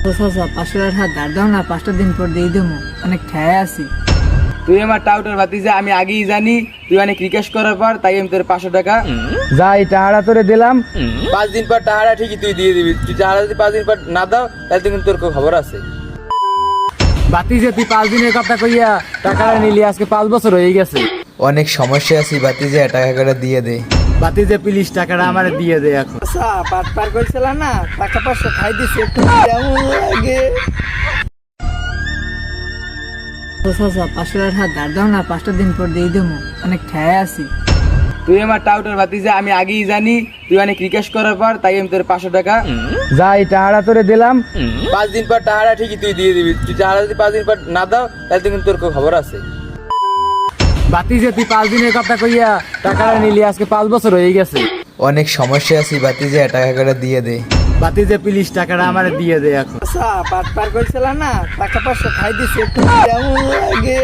চাচা 500 টাকা ধার দাও না, 5টা দিন পর দিয়ে দেবো, অনেক ঠেয়ে আছি। তুই আমার টাউটার ভাতিজা, আমি আগেই জানি তুই অনেক রিকোয়েস্ট করার পর তাই আমি তোর 500 টাকা যাই টাহারা তোরে দিলাম। 5 দিন পর টাহারা ঠিকই তুই দিয়ে দিবি। তুই টাহারা যদি 5 দিন পর না দাও তাহলে কিন্তু তোর খবর আছে। ভাতিজা তুই 5 দিনের কথা কইয়া টাকাটা নিলি, আজকে 5 বছর হয়ে গেছে। অনেক সমস্যা আছি ভাতিজা, টাকা করে দিয়ে দে। ভাতিজা প্লিজ টাকাটা আমার দিয়ে দে এখন। আচ্ছা পাট পার করছিল না, টাকা 500 খাই দিছে, একটু কেমন লাগে। চাচা 500 টাকা ধার দাও না, 5টা দিন পর দিয়ে দেবো, অনেক ঠেয়ে আছি। তুই আমার টাউটার ভাতিজা, আমি আগেই জানি তুই অনেক রিকোয়েস্ট করার পর তাই আমি তোর 500 টাকা যাই টাহারা তোরে দিলাম। 5 দিন পর টাহারা ঠিকই তুই দিয়ে দিবি। তুই টাহারা যদি 5 দিন পর না দাও তাহলে কিন্তু তোর খবর আছে। ভাতিজা তুই 5 দিনের কথা কইয়া টাকাটা নিলি, আজকে 5 বছর হয়ে গেছে। অনেক সমস্যা আছি ভাতিজা, টাকা করে দিয়ে দে। ভাতিজা প্লিজ টাকাটা আমার দিয়ে দে এখন। আচ্ছা পাট পার করছিল না, টাকা 500 খাই দিছে, একটু কেমন লাগে।